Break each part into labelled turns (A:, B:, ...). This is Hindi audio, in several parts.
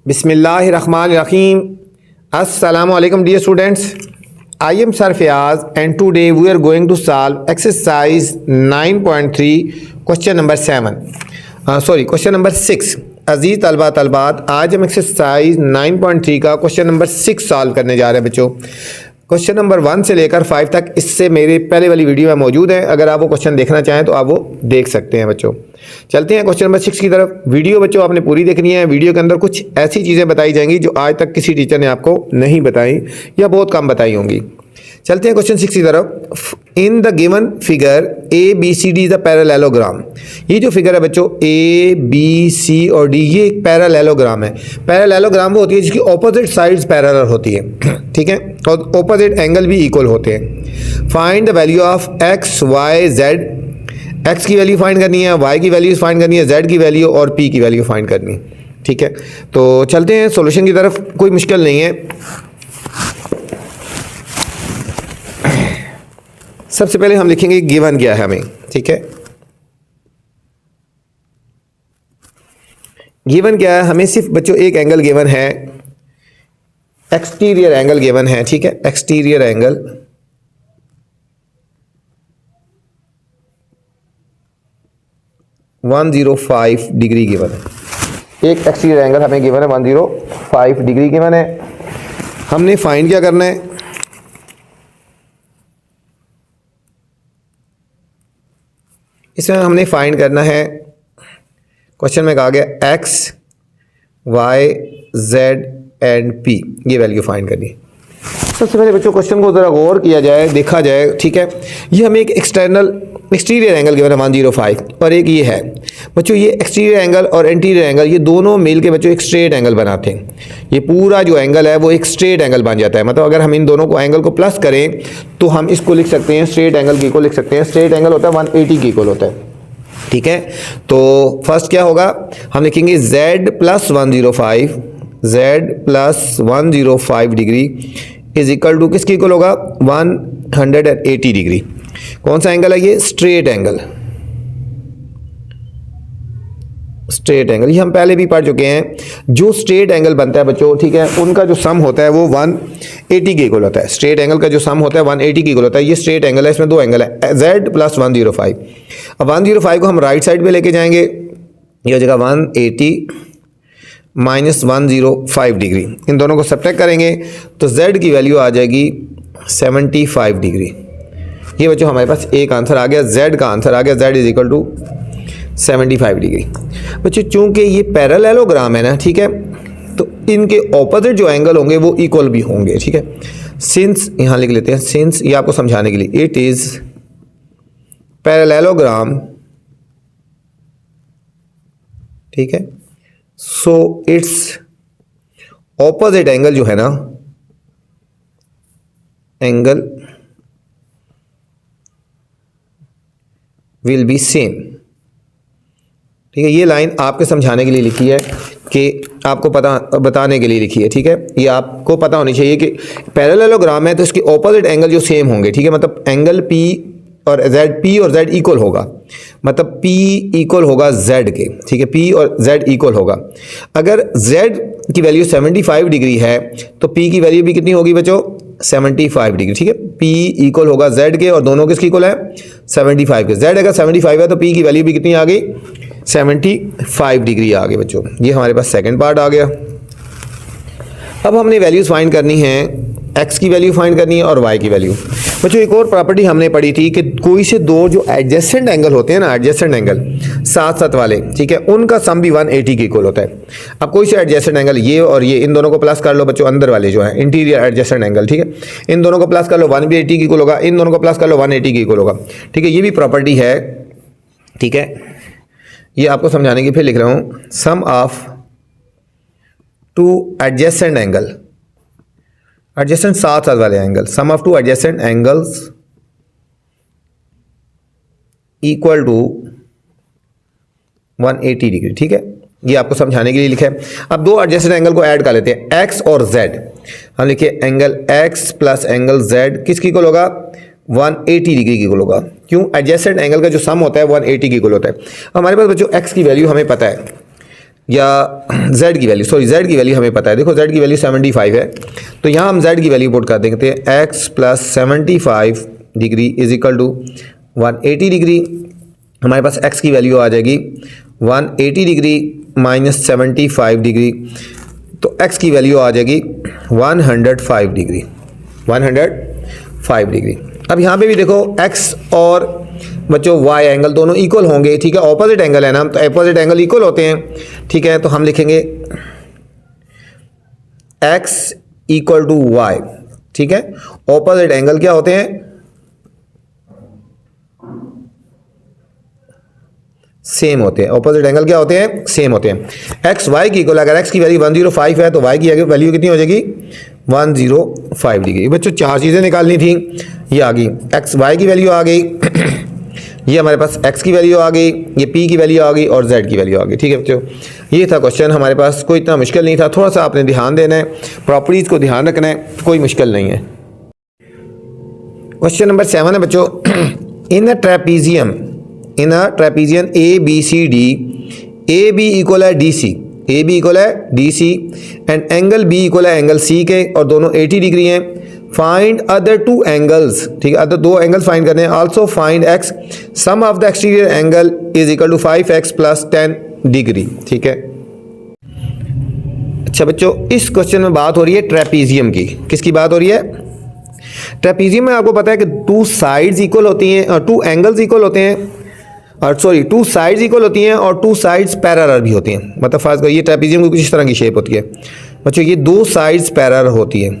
A: बिस्मिल्लाहिर्रहमानिर्रहीम। अस्सलाम वालेकुम dear students, I am sir Fayaz and today we are going to solve exercise 9.3 question number question number 6। अजीज़ तलबा तलबात, आज हम एक्सरसाइज 9.3 का क्वेश्चन नंबर 6 सॉल्व करने जा रहे हैं बच्चों। क्वेश्चन नंबर 1 से लेकर 5 तक इससे मेरे पहले वाली वीडियो में मौजूद है। अगर आप वो क्वेश्चन देखना चाहें तो आप वो देख सकते हैं बच्चों। चलते हैं क्वेश्चन नंबर 6 की तरफ। वीडियो बच्चों आपने पूरी देखनी है। वीडियो के अंदर कुछ ऐसी चीज़ें बताई जाएंगी जो आज तक किसी टीचर ने आपको नहीं बताई या बहुत कम बताई होंगी। चलते हैं क्वेश्चन 6 की तरफ। In the given figure A B C D is a parallelogram. ये जो फिगर है बच्चों ए बी सी और डी, ये एक पैरेललोग्राम है। पैरेललोग्राम वो होती है जिसकी ऑपोजिट साइड्स पैरेलल होती है, ठीक है, और ऑपोजिट एंगल भी इक्वल होते हैं। Find the value of x y z. X की वैल्यू फाइंड करनी है, वाई की वैल्यू फाइंड करनी है, जेड की वैल्यू और पी की वैल्यू फाइंड करनी है, ठीक है। तो चलते हैं सॉल्यूशन की तरफ। कोई मुश्किल नहीं है। सबसे पहले हम लिखेंगे गिवन क्या है हमें, ठीक है। गिवन क्या है हमें? सिर्फ बच्चों एक एंगल गिवन है, एक्सटीरियर एंगल गिवन है, ठीक है। एक्सटीरियर एंगल 105 डिग्री गिवन है। एक एक्सटीरियर एंगल हमें गिवन है 105 डिग्री गिवन है। हमने फाइंड क्या करना है? इसमें हमने फाइंड करना है, क्वेश्चन में कहा गया x y z and p, ये वैल्यू फाइंड करनी है। सबसे पहले बच्चों क्वेश्चन को ज़रा गौर किया जाए, देखा जाए, ठीक है। ये हमें एक एक्सटीरियर एंगल गिवन है 105 और एक ये है बच्चों। ये एक्सटीरियर एंगल और इंटीरियर एंगल ये दोनों मिल के बच्चों एक स्ट्रेट एंगल बनाते हैं। ये पूरा जो एंगल है वो एक स्ट्रेट एंगल बन जाता है। मतलब अगर हम इन दोनों को एंगल को प्लस करें तो हम इसको लिख सकते हैं, स्ट्रेट एंगल की को लिख सकते हैं। स्ट्रेट एंगल होता है 180 की इक्वल होता है, ठीक है। तो फर्स्ट क्या होगा? हम लिखेंगे z plus 105, z plus 105 degree is equal to किसकी इक्वल होगा? 180 डिग्री। कौन सा एंगल है ये? Straight angle. स्ट्रेट एंगल ये हम पहले भी पढ़ चुके हैं। जो स्ट्रेट एंगल बनता है बच्चों, ठीक है, उनका जो सम होता है वो 180 के इक्वल होता है। स्ट्रेट एंगल का जो सम होता है 180 के इक्वल होता है। ये स्ट्रेट एंगल है, इसमें दो एंगल है, z प्लस 105। अब 105 को हम राइट साइड पे लेके जाएंगे, ये हो जाएगा 180 माइनस 105 डिग्री। इन दोनों को सब्ट्रैक्ट करेंगे तो z की वैल्यू आ जाएगी 75 डिग्री। ये बच्चों हमारे पास एक आंसर आ गया, z का आंसर आ गया। z is equal to 75 degree. बच्चों चूंकि ये पैरेललोग्राम है ना, ठीक है, तो इनके ऑपोजिट जो एंगल होंगे वो इक्वल भी होंगे, ठीक है। सिंस यहाँ लिख लेते हैं, सिंस ये आपको समझाने के लिए, इट इज पैरेललोग्राम, ठीक है, सो इट्स ऑपोजिट एंगल जो है ना, एंगल विल बी सेम, ठीक है। ये लाइन आपके समझाने के लिए लिखी है कि आपको बताने के लिए लिखी है, ठीक है। ये आपको पता होनी चाहिए कि पैरेललोग्राम है तो इसके ऑपोजिट एंगल जो सेम होंगे, ठीक है। मतलब एंगल P और Z इक्वल होगा, मतलब P इक्वल होगा Z के, ठीक है। P और Z इक्वल होगा। अगर Z की वैल्यू 75 डिग्री है तो P की वैल्यू भी कितनी होगी बच्चों? 75 डिग्री, ठीक है। P इक्वल होगा Z के और दोनों किसकी इक्वल है? 75 के। Z अगर 75 है तो P की वैल्यू भी कितनी आ गई? 75 डिग्री आ गई बच्चों। ये हमारे पास सेकंड पार्ट आ गया। अब हमने वैल्यूज़ फाइंड करनी है, x की वैल्यू फाइंड करनी है और y की वैल्यू। बच्चों एक और प्रॉपर्टी हमने पढ़ी थी कि कोई से दो जो एडजेसेंट एंगल होते हैं ना, एडजेसेंट एंगल साथ साथ वाले, ठीक है, उनका सम भी 180 के इक्वल होता है। अब कोई से एडजेसेंट एंगल ये और ये, इन दोनों को प्लस कर लो बच्चों, अंदर वाले जो है इंटीरियर एडजेसेंट एंगल, ठीक है, इन दोनों को प्लस कर लो 180 के इक्वल होगा, इन दोनों को प्लस कर लो 180 के इक्वल होगा, ठीक है। ये भी प्रॉपर्टी है, ठीक है। ये आपको समझाने की फिर लिख रहा हूँ। Sum of two adjacent angle, adjacent साथ साथ वाले angle, sum of two adjacent angles equal to 180 degree, ठीक है। ये आपको समझाने के लिए लिखा है। अब दो एडजेसेंट एंगल को ऐड कर लेते हैं, x और z। हम लिखिए angle x plus angle z किसकी इक्वल होगा? 180 डिग्री की इक्वल होगा। क्यों? एडजेसेंट एंगल का जो सम होता है 180 की इक्वल होता है। हमारे पास बच्चों x की वैल्यू हमें पता है, या z की वैल्यू, सॉरी z की वैल्यू हमें पता है, देखो z की वैल्यू 75 है, तो यहाँ हम z की वैल्यू पुट कर देते हैं x plus 75 degree is equal to 180 degree. हमारे पास x की वैल्यू आ जाएगी 180 डिग्री माइनस 75 डिग्री, तो x की वैल्यू आ जाएगी 105 डिग्री, 105 डिग्री। अब यहाँ पे भी देखो x और बच्चों y एंगल दोनों इक्वल होंगे, ठीक है, ऑपोजिट एंगल है ना, तो ऑपोजिट एंगल इक्वल होते हैं, ठीक है, तो हम लिखेंगे x इक्वल टू y, ठीक है, ऑपोजिट एंगल क्या होते हैं, सेम होते हैं, ऑपोजिट एंगल क्या होते हैं, सेम होते हैं। x y की इक्वल, अगर x की वैल्यू 105 है तो y की वैल्यू कितनी हो जाएगी 105 डिग्री। बच्चों चार चीज़ें निकालनी थी, ये आ गई, x y की वैल्यू आ गई, ये हमारे पास x की वैल्यू आ गई, ये p की वैल्यू आ गई और z की वैल्यू आ गई, ठीक है बच्चों। ये था क्वेश्चन हमारे पास, कोई इतना मुश्किल नहीं था, थोड़ा सा आपने ध्यान देना है, प्रॉपर्टीज़ को ध्यान रखना है, कोई मुश्किल नहीं है। क्वेश्चन नंबर 7 है बच्चों, इन अ ट्रेपीजियन ABCD, AB इक्वल है DC, AB इक्वल है DC and angle B equal है एंगल C के, और दोनों 80 डिग्री हैं। फाइंड अदर टू एंगल्स, ठीक है, अदर दो एंगल्स फाइंड करने हैं। Also find x, sum of the exterior angle is equal to 5x plus 10 degree, ठीक है। अच्छा बच्चों, इस क्वेश्चन में बात हो रही है ट्रेपीजियम की, किसकी बात हो रही है, ट्रेपीजियम में आपको पता है कि टू साइड्स इक्वल होती हैं और टू एंगल्स इक्वल होते हैं, और सॉरी टू साइड्स इक्वल होती हैं और टू साइड्स पैरेलल भी होती हैं। मतलब फर्स्ट ये ट्रेपीजियम की कुछ इस तरह की शेप होती है बच्चों, ये दो साइड्स पैरेलल होती हैं,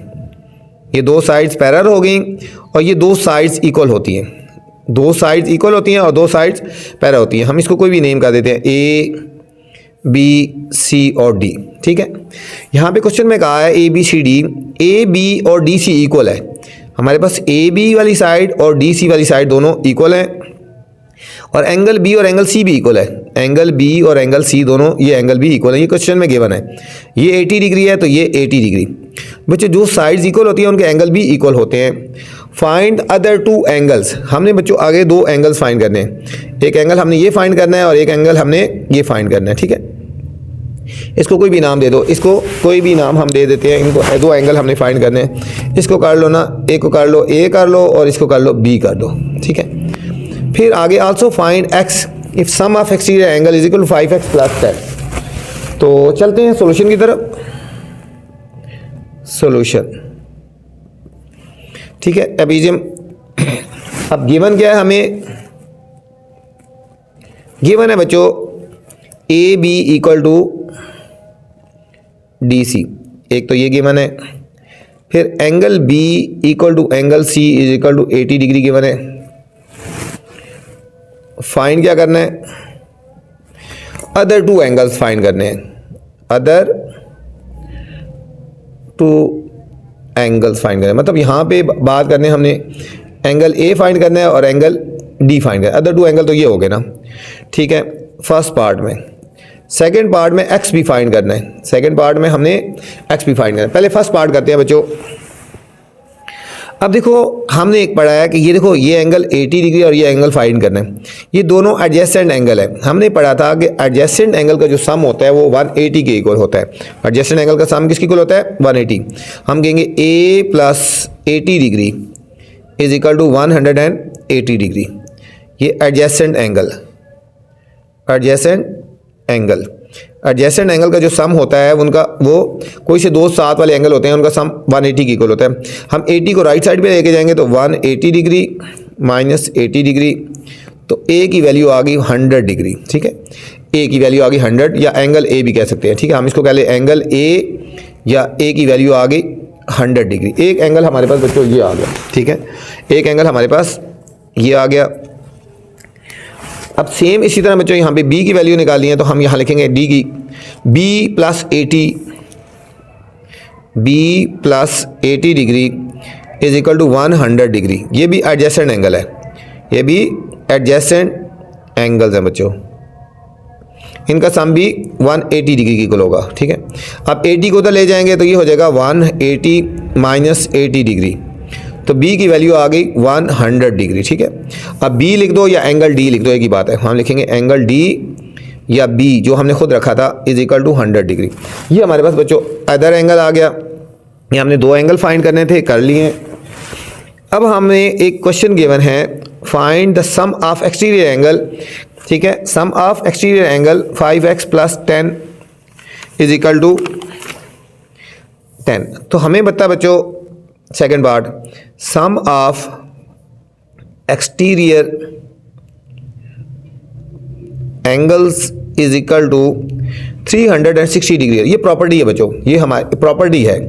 A: ये दो साइड्स पैरेलल हो गई और ये दो साइड्स इक्वल होती हैं, दो साइड्स इक्वल होती हैं और दो साइड्स पैरेलल होती हैं। हम इसको कोई भी नेम कर देते हैं A B C और D, ठीक है। यहाँ पे क्वेश्चन में कहा है ABCD, AB और DC इक्वल है, हमारे पास AB वाली साइड और DC वाली साइड दोनों इक्वल हैं, और एंगल B और एंगल C भी इक्वल है, एंगल B और एंगल C दोनों, ये एंगल भी इक्वल है, ये क्वेश्चन में गिवन है। ये 80 डिग्री है तो ये 80 डिग्री। बच्चों जो साइड्स इक्वल होती हैं उनके एंगल भी इक्वल होते हैं। फाइंड अदर टू एंगल्स, हमने बच्चों आगे दो एंगल्स फाइंड करने हैं, एक एंगल हमने ये फाइंड करना है और एक एंगल हमने ये फाइंड करना है, ठीक है। इसको कोई भी नाम दे दो, इसको कोई भी नाम हम दे देते हैं, इनको दो एंगल हमने फाइंड करने हैं, इसको कर लो ना, एक को कर लो A कर लो और इसको कर लो B कर दो, ठीक है। फिर आगे also find x if sum of exterior angle is equal to 5x plus 10। तो चलते हैं सॉल्यूशन की तरफ, सॉल्यूशन, ठीक है। ट्रेपीजियम, अब गिवन क्या है हमें, गिवन है बच्चों AB इक्वल टू DC, एक तो ये गिवन है, फिर angle B equal to angle C is equal to 80 degree given है। फाइंड क्या करना है, अदर टू एंगल्स फाइंड करने हैं, अदर टू एंगल्स फाइंड करना है, मतलब यहाँ पे बात करने हमने एंगल A फाइंड करना है और एंगल D फाइंड करना है। अदर टू एंगल तो ये हो गए ना, ठीक है, फर्स्ट पार्ट में। सेकंड पार्ट में x भी फाइंड करना है, सेकंड पार्ट में हमने x भी फाइंड करना है। पहले फर्स्ट पार्ट करते हैं बच्चों। अब देखो हमने एक पढ़ा है कि ये देखो ये एंगल 80 डिग्री और ये एंगल फाइंड करना है, ये दोनों एडजेसेंट एंगल है। हमने पढ़ा था कि एडजेसेंट एंगल का जो सम होता है वो 180 के इक्वल होता है। एडजेसेंट एंगल का सम किसके इक्वल होता है, 180। हम कहेंगे A plus 80 degree is equal to 180 degree, ये adjacent angle, adjacent angle, adjacent angle का जो सम होता है उनका, वो कोई से दो साथ वाले एंगल होते हैं, उनका सम 180 के इक्वल होता है। हम 80 को राइट साइड पे लेके जाएंगे तो 180 डिग्री माइनस 80 डिग्री, तो A की वैल्यू आ गई 100 डिग्री, ठीक है। A की वैल्यू आ गई 100 या एंगल A भी कह सकते हैं, ठीक है। हम इसको कह ले एंगल A या A की वैल्यू आ गई 100 डिग्री। एक एंगल हमारे पास बच्चों ये आ गया, ठीक है, एक एंगल हमारे पास ये आ गया। अब सेम इसी तरह बच्चों यहाँ पे B की वैल्यू निकाली है, तो हम यहाँ लिखेंगे D की B plus 80 degree is equal to 100 degree. ये भी एडजेसेंट एंगल है, ये भी एडजेसेंट एंगल्स हैं बच्चों, इनका सम भी 180 डिग्री की इक्वल होगा, ठीक है। अब 80 को उधर ले जाएंगे तो ये हो जाएगा 180 माइनस 80 डिग्री, तो B की वैल्यू आ गई 100 डिग्री, ठीक है। अब B लिख दो या एंगल D लिख दो, एक ही बात है। हम लिखेंगे एंगल D या बी जो हमने खुद रखा था इज इक्वल टू 100 डिग्री। ये हमारे पास बच्चों अदर एंगल आ गया। ये हमने दो एंगल फाइंड करने थे, कर लिए। अब हमें एक क्वेश्चन गिवन है, find the sum of exterior angle. ठीक है, sum of exterior angle 5x plus 10 is equal to 10। तो हमें बता बच्चों second part, sum of exterior angles is equal to 360 degree. ये प्रॉपर्टी है बच्चों, ये हमारी प्रॉपर्टी है।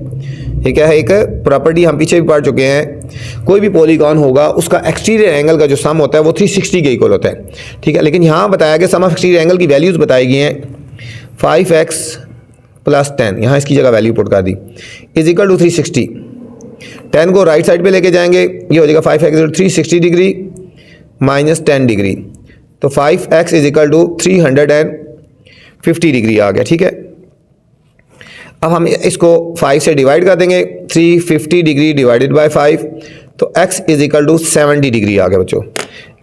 A: ये क्या है, एक प्रॉपर्टी हम पीछे भी पढ़ चुके हैं। कोई भी पॉलीगॉन होगा उसका एक्सटीरियर एंगल का जो सम होता है वो 360 के इक्वल होता है। ठीक है, लेकिन यहाँ बताया गया सम ऑफ एक्सटीरियर एंगल की वैल्यूज बताई गई हैं 5x प्लस 10, यहाँ इसकी जगह वैल्यू पुट कर दी, इज इक्वल टू 360। 10 को राइट साइड पे लेके जाएंगे, ये हो जाएगा 5x 360 डिग्री माइनस 10 डिग्री, तो 5x is equal to 350 degree आ गया। ठीक है, अब हम इसको 5 से डिवाइड कर देंगे, 350 डिग्री डिवाइडेड बाय 5, तो x is equal to 70 degree आ गया बच्चों।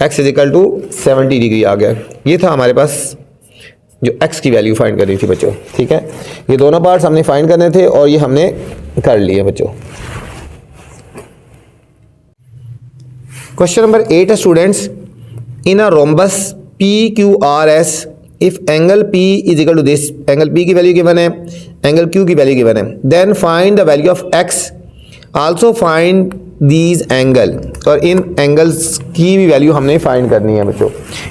A: x is equal to 70 degree आ गया। ये था हमारे पास जो x की वैल्यू फाइंड करनी थी बच्चों। ठीक है, ये दोनों पार्ट्स हमने फाइंड करने थे और ये हमने कर लिए बच्चों। क्वेश्चन नंबर 8 है students, in a rhombus PQRS if angle P is equal to this, angle P की वैल्यू गिवन है, एंगल Q की वैल्यू गिवन है, then find the value of x, also find these angle. और इन एंगल्स की भी वैल्यू हमने फाइंड करनी है बच्चों,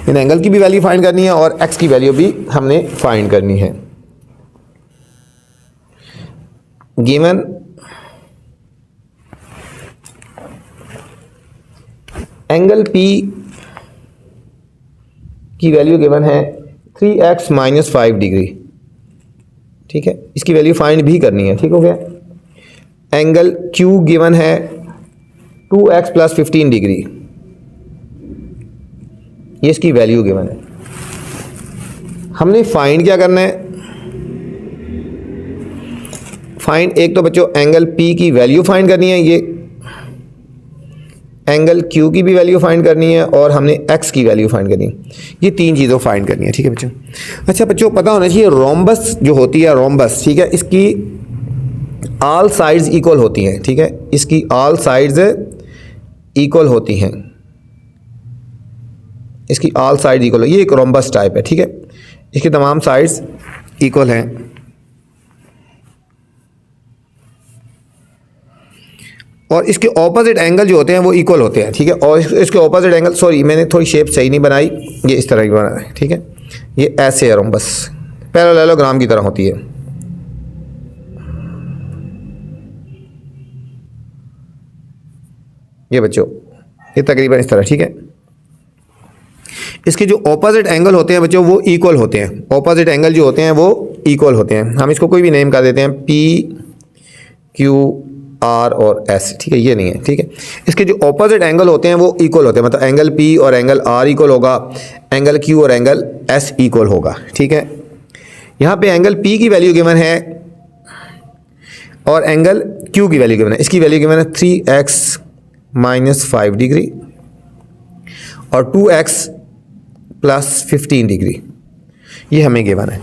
A: इन एंगल की भी वैल्यू फाइंड करनी है और x की वैल्यू भी हमने फाइंड करनी है। गिवन एंगल P की वैल्यू गिवन है 3x माइनस 5 डिग्री। ठीक है, इसकी वैल्यू फाइंड भी करनी है। ठीक हो गया, एंगल Q गिवन है 2x प्लस 15 डिग्री, ये इसकी वैल्यू गिवन है। हमने फाइंड क्या करना है, फाइंड एक तो बच्चों एंगल P की वैल्यू फाइंड करनी है, ये एंगल Q की भी वैल्यू फाइंड करनी है और हमने x की वैल्यू फाइंड करनी है। ये तीन चीज़ों फाइंड करनी है। ठीक है बच्चों, अच्छा बच्चों पता होना चाहिए रोम्बस जो होती है, रोम्बस, ठीक है, इसकी ऑल साइड्स इक्वल होती हैं। ठीक है, इसकी ऑल साइड्स इक्वल होती हैं, इसकी ऑल साइड्स इक्वल, ये एक रोम्बस टाइप है। ठीक है, इसकी तमाम साइड्स इक्वल हैं। और इसके ऑपोजिट एंगल जो होते हैं वो इक्वल होते हैं। ठीक है, और इसके ऑपोजिट एंगल, सॉरी मैंने थोड़ी शेप सही नहीं बनाई, ये इस तरह की बना है। ठीक है, ये ऐसे है रोम्बस, पैरेललोग्राम की तरह होती है। ये बच्चों ये तकरीबन इस तरह। ठीक है, इसके जो ऑपोजिट एंगल होते हैं बच्चों वो इक्वल होते हैं, ऑपोजिट एंगल जो होते हैं वो इक्वल होते हैं। हम इसको कोई भी नेम कर देते हैं, PQR और S। ठीक है, ये नहीं है। ठीक है, इसके जो ऑपोजिट एंगल होते हैं वो इक्वल होते हैं, मतलब एंगल P और एंगल R इक्वल होगा, एंगल Q और एंगल S इक्वल होगा। ठीक है, यहाँ पे एंगल P की वैल्यू गिवन है और एंगल Q की वैल्यू गिवन है। इसकी वैल्यू गिवन है 3x माइनस 5 डिग्री और 2x प्लस 15 डिग्री, ये हमें गिवन है।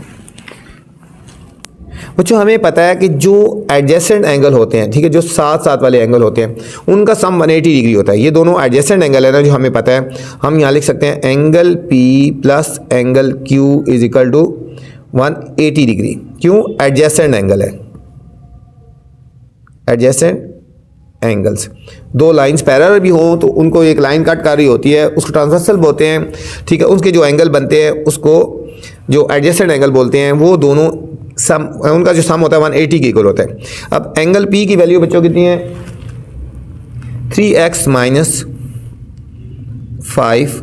A: बच्चों हमें पता है कि जो एडजेसेंट एंगल होते हैं, ठीक है, जो साथ साथ वाले एंगल होते हैं उनका सम 180 डिग्री होता है। ये दोनों एडजेसेंट एंगल है ना, जो हमें पता है। हम यहाँ लिख सकते हैं angle P plus angle Q is equal to 180 degree. क्यों? एडजेसेंट एंगल है, एडजेसेंट एंगल्स। दो लाइंस पैरेलल भी हो तो उनको एक लाइन कट कर रही होती है, उसको ट्रांसवर्सल बोलते हैं। ठीक है, उसके जो एंगल बनते हैं उसको जो एडजेसेंट एंगल बोलते हैं। वो दोनों सम, उनका जो सम होता है 180 के इक्वल होता है। अब एंगल P की वैल्यू बच्चों कितनी है? 3x माइनस 5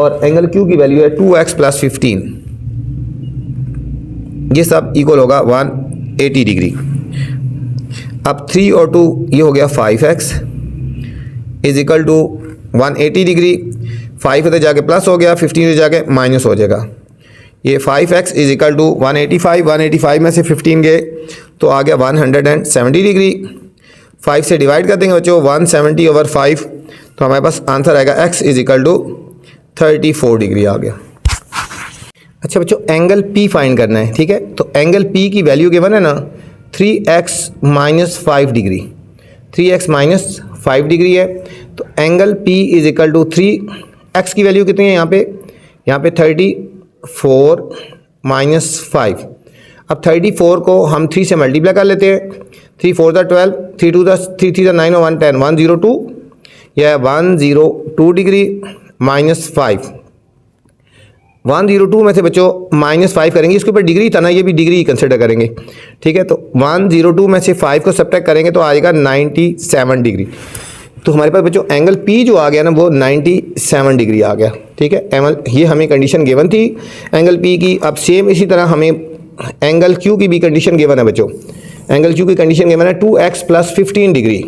A: और एंगल Q की वैल्यू है 2x प्लस 15। ये सब इक्वल होगा 180 डिग्री। अब 3 और 2 ये हो गया 5x is equal to 180 degree. 5 इधर जाके प्लस हो गया, 15 इधर जाके माइनस हो जाएगा। ये 5x इज इक्वल टू 185, 185 में से 15 गए तो आ गया 170 डिग्री। 5 से डिवाइड कर देंगे बच्चों 170 ओवर 5, तो हमारे पास आंसर आएगा x is equal to 34 degree आ गया। अच्छा बच्चों, एंगल P फाइंड करना है, ठीक है। तो एंगल P की वैल्यू गिवन है ना 3x minus 5 degree, 3x minus 5 degree है। तो angle P is equal to 3x की वैल्यू कितनी है यहाँ पे 34 माइनस 5। अब 34 को हम 3 से मल्टीप्लाई कर लेते हैं। 3 4 12, 3 2 3 3 9 1 10, 102, यह 102 डिग्री माइनस 5। 102 में से बच्चों माइनस 5 करेंगे, इसके ऊपर डिग्री था ना, ये भी डिग्री ही कंसिडर करेंगे, ठीक है। तो 102 में से 5 को सब्ट्रैक्ट करेंगे तो आएगा 97 डिग्री। तो हमारे पास बच्चों एंगल P जो आ गया ना वो 97 डिग्री आ गया, ठीक है। ये हमें कंडीशन गिवन थी एंगल P की। अब सेम इसी तरह हमें एंगल Q की भी कंडीशन गिवन है बच्चों। एंगल Q की कंडीशन गिवन है 2x प्लस 15 डिग्री,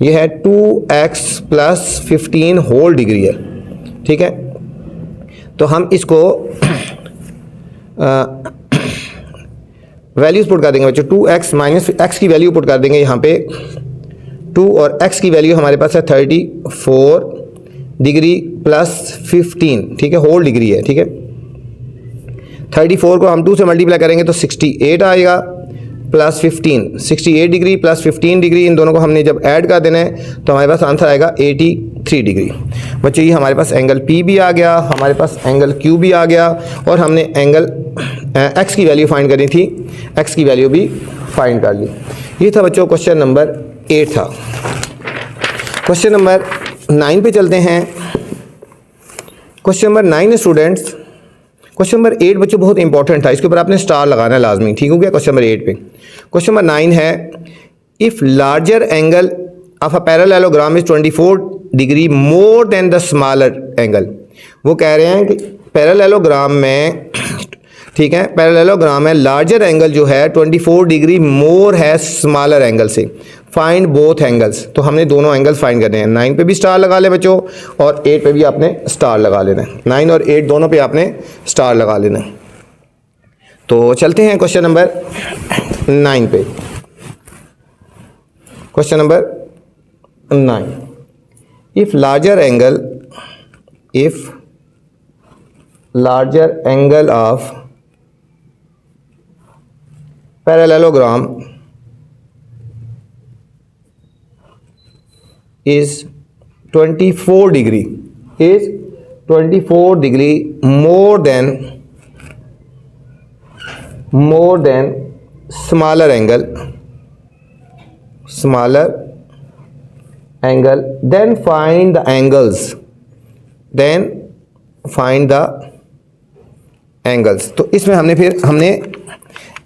A: ये है 2x प्लस 15 होल डिग्री है, ठीक है। तो हम इसको वैल्यूज पुट कर देंगे बच्चों। 2x माइनस x की वैल्यू पुट कर देंगे यहाँ पे 2, और x की वैल्यू हमारे पास है 34 डिग्री प्लस 15, ठीक है, होल डिग्री है, ठीक है। 34 को हम 2 से मल्टीप्लाई करेंगे तो 68 आएगा प्लस 15, 68 डिग्री प्लस 15 डिग्री, इन दोनों को हमने जब ऐड कर देना है तो हमारे पास आंसर आएगा 83 डिग्री। बच्चों ये हमारे पास एंगल P भी आ गया, हमारे पास एंगल Q भी आ गया, और हमने एंगल X की वैल्यू फाइंड करनी थी, X की वैल्यू भी फाइंड कर ली। ये था बच्चों क्वेश्चन नंबर 8 था। क्वेश्चन नंबर 9 पे चलते हैं। Question number 9 students, question number 8 बच्चों बहुत इंपॉर्टेंट था, इसके ऊपर आपने स्टार लगाना है लाजमी, ठीक हो गया। क्वेश्चन नंबर 8 पे क्वेश्चन नंबर 9 है, if larger angle of a parallelogram is 24 degree more than the smaller angle. वो कह रहे हैं कि पैरेललोग्राम में, ठीक है, पैरेललोग्राम में लार्जर एंगल जो है 24 डिग्री मोर है स्मॉलर एंगल से, फाइंड बोथ एंगल्स। तो हमने दोनों एंगल्स फाइंड करने हैं। 9 पे भी स्टार लगा ले बच्चों, और 8 पे भी आपने स्टार लगा लेना है। 9 और 8 दोनों पे आपने स्टार लगा लेना है। तो चलते हैं क्वेश्चन नंबर 9 पे। Question number 9, if larger angle of parallelogram is 24 degree more than smaller angle, then find the angles। तो इसमें हमने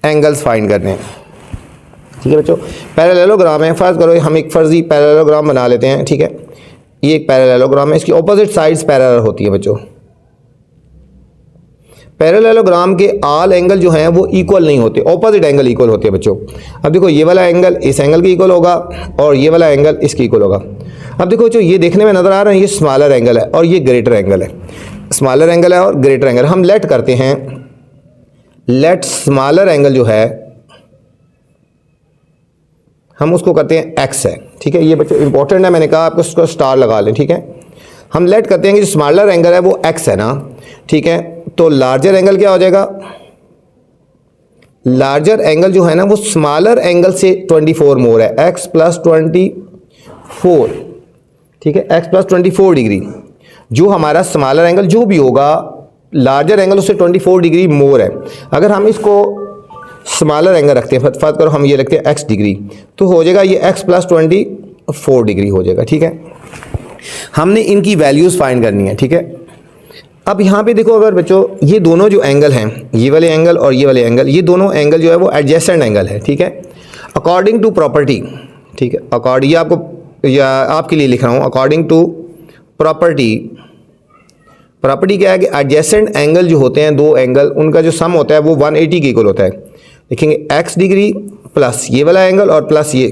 A: एंगल्स फाइंड करने हैं, ठीक है बच्चों। पैरेललोग्राम है, फर्ज करो हम एक फर्जी पैरेललोग्राम बना लेते हैं, ठीक है। ये एक पैरेललोग्राम है, इसकी ऑपोजिट साइड्स पैरेलल होती है बच्चों। पैरेललोग्राम के ऑल एंगल जो हैं वो इक्वल नहीं होते, ऑपोजिट एंगल इक्वल होते हैं बच्चों। अब देखो ये वाला एंगल इस एंगल के इक्वल होगा, और ये वाला एंगल इसके इक्वल होगा। अब देखो बच्चों ये देखने में नजर आ रहा है, ये स्मॉलर एंगल है और ये ग्रेटर एंगल है, स्मॉलर एंगल है और ग्रेटर एंगल। हम लेट करते हैं, लेट स्मॉलर एंगल जो है हम उसको करते हैं x है, ठीक है। ये बच्चों इंपॉर्टेंट है, मैंने कहा आपको उसको स्टार लगा लें, ठीक है। हम लेट करते हैं कि जो स्मॉलर एंगल है वो x है ना, ठीक है। तो लार्जर एंगल क्या हो जाएगा, लार्जर एंगल जो है ना वो स्मॉलर एंगल से 24 मोर है, x प्लस 24, ठीक है, x प्लस 24 डिग्री। जो हमारा स्मॉलर एंगल जो भी होगा, लार्जर एंगल उससे 24 डिग्री मोर है। अगर हम इसको स्मॉलर एंगल रखते हैं, फर्ज करो हम ये रखते हैं x डिग्री, तो हो जाएगा ये x प्लस 24 डिग्री हो जाएगा, ठीक है। हमने इनकी वैल्यूज़ फाइंड करनी है, ठीक है। अब यहाँ पे देखो, अगर बच्चों ये दोनों जो एंगल हैं, ये वाले एंगल और ये वाले एंगल, ये दोनों एंगल जो है वो एडजेसेंट एंगल है, ठीक है। अकॉर्डिंग टू प्रॉपर्टी, ठीक है, ये आपको या आपके लिए लिख रहा हूँ, अकॉर्डिंग टू प्रॉपर्टी क्या है कि एडजेसेंट एंगल जो होते हैं, दो एंगल, उनका जो सम होता है वो 180 के इक्वल होता है। देखेंगे x डिग्री प्लस ये वाला एंगल और प्लस ये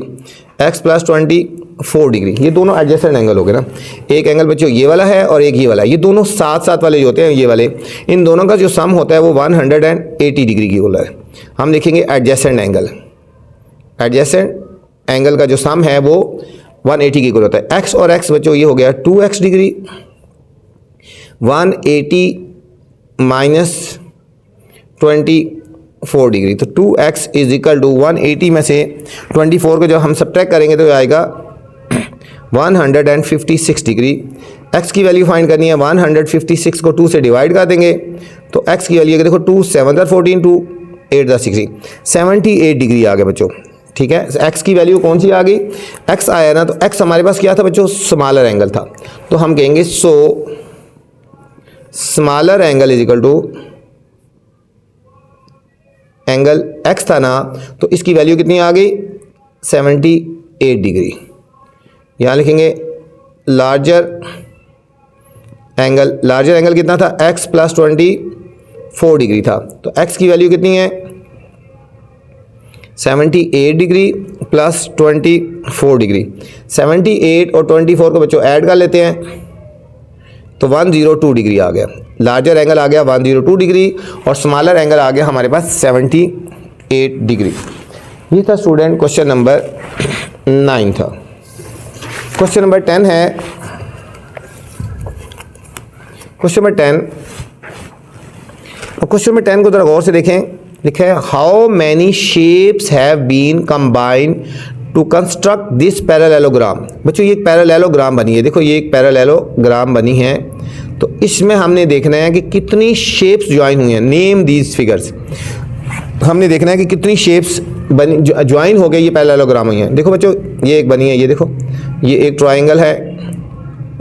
A: x प्लस 24 डिग्री, ये दोनों एडजेसेंट एंगल हो गए ना। एक एंगल बच्चों ये वाला है और एक ये वाला है, ये दोनों साथ साथ वाले जो होते हैं ये वाले, इन दोनों का जो सम होता है वो 180 डिग्री की होता है। हम लिखेंगे एडजेसेंट एंगल का जो सम है वो 180 के इक्वल होता है। x और x बच्चों ये हो गया 2x डिग्री, 180 माइनस 24 डिग्री। तो 2x इज इक्वल टू 180 में से 24 को जब हम सब्ट्रैक्ट करेंगे तो आएगा 156 डिग्री। x की वैल्यू फाइंड करनी है, 156 को 2 से डिवाइड कर देंगे तो x की वैल्यू देखो 2 7 14 2 8 16 78 डिग्री आ गया बच्चों। ठीक है, x की वैल्यू कौन सी आ गई, x आया ना, तो x हमारे पास क्या था बच्चों, स्मॉलर एंगल था। तो हम कहेंगे so smaller angle is equal to angle x था ना, तो इसकी वैल्यू कितनी आ गई 78 डिग्री। यहाँ लिखेंगे लार्जर एंगल कितना था, x प्लस 24 डिग्री था। तो x की वैल्यू कितनी है 78 डिग्री प्लस 24 डिग्री। 78 और 24 को बच्चों ऐड कर लेते हैं तो 102 डिग्री आ गया। लार्जर एंगल आ गया 102 डिग्री और स्मॉलर एंगल आ गया हमारे पास 78 डिग्री। ये था स्टूडेंट क्वेश्चन नंबर 9 था। क्वेश्चन नंबर 10 है, क्वेश्चन नंबर 10, और क्वेश्चन नंबर 10 को जरा गौर से देखें। लिखा है how many shapes have been combined to construct this parallelogram. बच्चों ये एक पैरेललोग्राम बनी है, देखो ये एक पैरेललोग्राम बनी है, तो इसमें हमने देखना है कि कितनी शेप्स ज्वाइन हुई हैं। नेम दीज फिगर्स, हमने देखना है कि कितनी शेप्स बनी ज्वाइन हो गई, ये पैरेललोग्राम हुई हैं। देखो बच्चों ये एक बनी है, ये देखो ये एक ट्रायंगल है,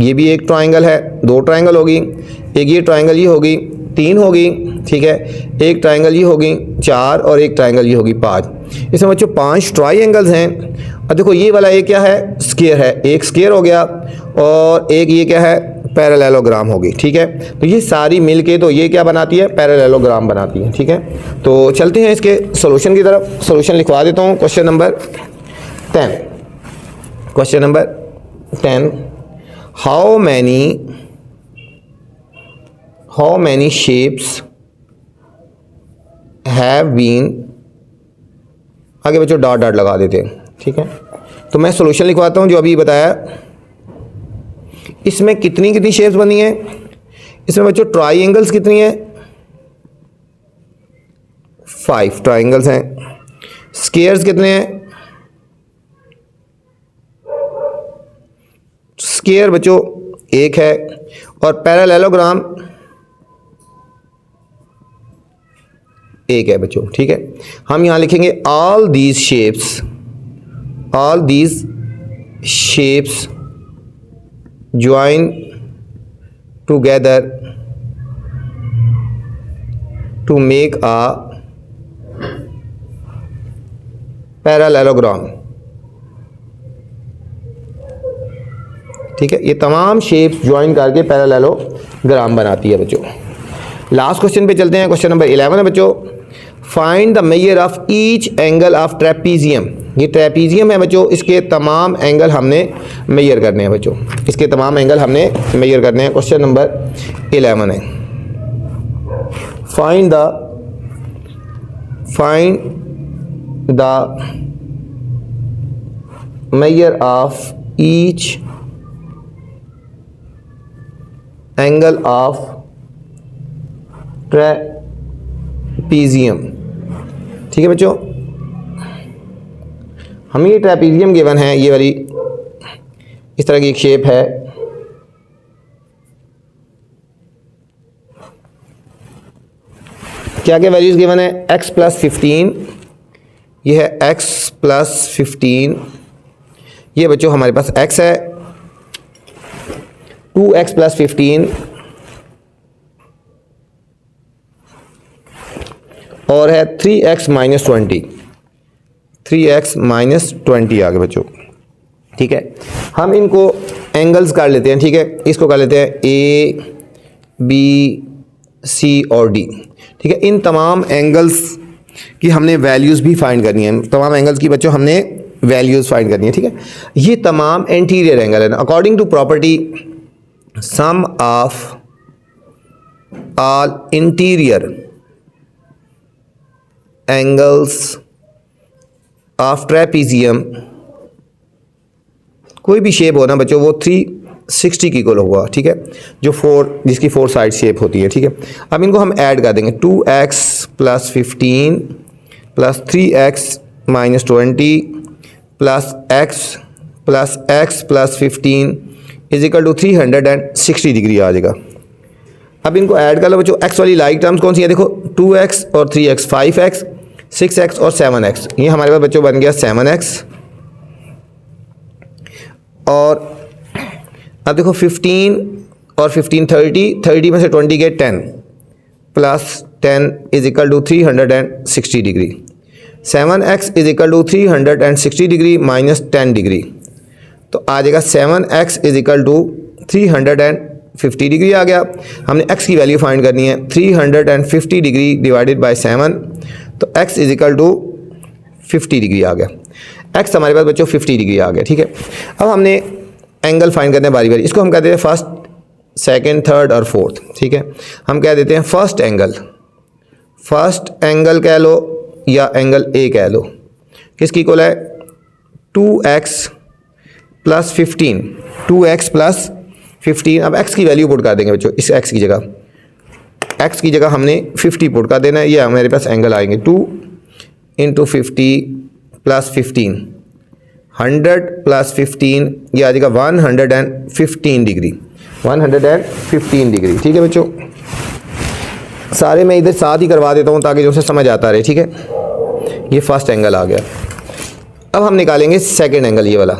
A: ये भी एक ट्रायंगल है, 2 ट्रायंगल होगी, एक ये ट्रायंगल ये होगी 3 होगी, ठीक है, एक ट्रायंगल ये होगी 4 और एक ट्रायंगल ये होगी 5। इसमें बच्चों 5 ट्रायंगल्स हैं। और देखो ये वाला ये क्या है, स्क्वायर है, एक स्क्वायर हो गया और एक ये क्या है, पैरेललोग्राम होगी। ठीक है, तो ये सारी मिलके तो ये क्या बनाती है, पैरेललोग्राम बनाती है। ठीक है, तो चलते हैं इसके सॉल्यूशन की तरफ। सॉल्यूशन लिखवा देता हूँ। Question number 10, question number 10, how many shapes have been, आगे बच्चों डॉट डॉट लगा देते हैं। ठीक है, तो मैं सॉल्यूशन लिखवाता हूँ जो अभी बताया। इसमें कितनी कितनी शेप्स बनी है, इसमें बच्चों ट्राइंगल्स कितनी है, 5 ट्राइंगल्स हैं। स्क्वायर्स कितने हैं, स्क्वायर बच्चों 1 है, और पैरेललोग्राम 1 है बच्चों। ठीक है, हम यहां लिखेंगे all these shapes join together to make a parallelogram. ठीक है, ये तमाम शेप्स ज्वाइन करके पैरेललोग्राम बनाती है बच्चों। लास्ट क्वेश्चन पे चलते हैं। क्वेश्चन नंबर 11 है बच्चों, find the measure of each angle of trapezium. ये ट्रेपीजियम है बच्चों, इसके तमाम एंगल हमने मेजर करने हैं बच्चों, इसके तमाम एंगल हमने मेजर करने हैं। क्वेश्चन नंबर 11 है, find the measure of each angle of trapezium. ठीक है बच्चों, हमें ये ट्रेपीजियम गिवन है, ये वाली इस तरह की एक शेप है। क्या क्या वैल्यूज गिवन है, x प्लस 15, ये है x प्लस 15, ये बच्चों हमारे पास x है, 2x प्लस 15 और है 3x माइनस 20, 3x माइनस 20 आ गए बच्चों। ठीक है, हम इनको एंगल्स कर लेते हैं। ठीक है, इसको कर लेते हैं A, B, C और D। ठीक है, इन तमाम एंगल्स की हमने वैल्यूज़ भी फाइंड करनी है, तमाम एंगल्स की बच्चों हमने वैल्यूज़ फाइंड करनी है। ठीक है, ये तमाम एंटीरियर एंगल है। According to property sum of all interior angles of trapezium, कोई भी शेप हो ना बच्चों, वो 3 60 की इक्वल होगा, ठीक है, जो जिसकी 4 साइड शेप होती है, ठीक है। अब इनको हम ऐड कर देंगे, 2x + 15 + 3x - 20 + x + 15 = 360 डिग्री आ जाएगा। अब इनको ऐड कर लो बच्चों। x वाली लाइक टर्म्स कौन सी है, देखो 2x और 3x 5x 6x और 7x, ये हमारे पास बच्चों बन गया 7x। और अब देखो 15 और 15 30 में से 20 गए 10 + 10 = 360 डिग्री। 7x = 360 डिग्री - 10 डिग्री, तो आ जाएगा 7x = 350 डिग्री आ गया। हमने x की वैल्यू फाइंड करनी है, 350 डिग्री डिवाइडेड बाय 7, तो x = 50 डिग्री आ गया। x हमारे पास बच्चों 50 डिग्री आ गया, ठीक है। अब हमने एंगल फाइंड करते हैं बारी बारी। इसको हम कहते हैं फर्स्ट, सेकंड, थर्ड और फोर्थ, ठीक है। हम कह देते हैं फर्स्ट एंगल कह लो या एंगल ए कह लो, किसकी इक्वल है, 2x + 15, 2x + 15। अब x की वैल्यू पुट कर देंगे बच्चों, इस x की जगह हमने 50 पुट कर देना है। ये हमारे पास एंगल आएंगे 2 × 50 + 15, 100 + 15, ये आ जाएगा 115 डिग्री, 115 डिग्री, ठीक है बच्चों। सारे मैं इधर साथ ही करवा देता हूँ ताकि जो से समझ आता रहे, ठीक है। ये फर्स्ट एंगल आ गया। अब हम निकालेंगे सेकंड एंगल, ये वाला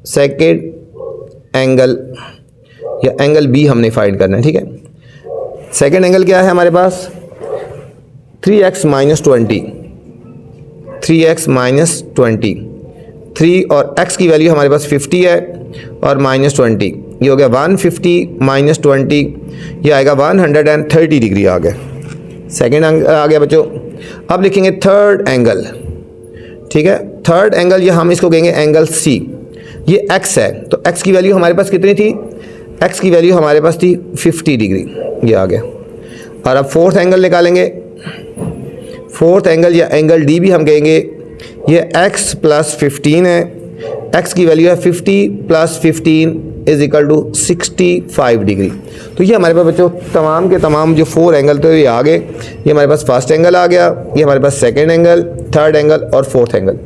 A: सेकंड एंगल या एंगल बी हमने फाइंड करना है, ठीक है। सेकंड एंगल क्या है हमारे पास, 3x - 20, 3x - 20, 3 और x की वैल्यू हमारे पास 50 है और -20, ये हो गया 150 - 20, ये आएगा 130 डिग्री आ गया। सेकंड एंगल आ गया बच्चों। अब लिखेंगे थर्ड एंगल, ठीक है। थर्ड एंगल ये हम इसको कहेंगे एंगल सी। ये x है, तो x की वैल्यू हमारे पास कितनी थी, x की वैल्यू हमारे पास थी 50 डिग्री, ये आ गया। और अब फोर्थ एंगल निकालेंगे। फोर्थ एंगल या एंगल डी भी हम कहेंगे, ये x + 15 है, x की वैल्यू है 50 + 15 = 65 डिग्री। तो ये हमारे पास बच्चों तमाम के तमाम जो 4 एंगल थे ये आ गए। ये हमारे पास फर्स्ट एंगल आ गया, ये हमारे पास सेकंड एंगल, थर्ड एंगल और फोर्थ एंगल।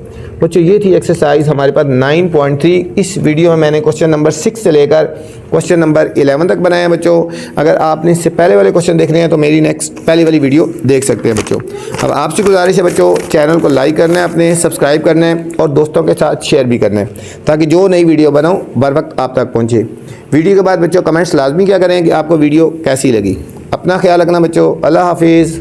A: बच्चों ये थी एक्सरसाइज हमारे पास 9.3। इस वीडियो में मैंने क्वेश्चन नंबर 6 से लेकर क्वेश्चन नंबर 11 तक बनाया है बच्चों। अगर आपने इससे पहले वाले क्वेश्चन देखने हैं तो मेरी नेक्स्ट पहली वाली वीडियो देख सकते हैं बच्चों। अब आपसे गुजारिश है बच्चों, चैनल को लाइक करना है, अपने सब्सक्राइब करना है और दोस्तों के साथ शेयर भी करना है ताकि जो नई वीडियो बनाऊँ बर वक्त आप तक पहुँचे। वीडियो के बाद बच्चों कमेंट्स लाजमी क्या करें कि आपको वीडियो कैसी लगी। अपना ख्याल रखना बच्चों, अल्लाह हाफिज़।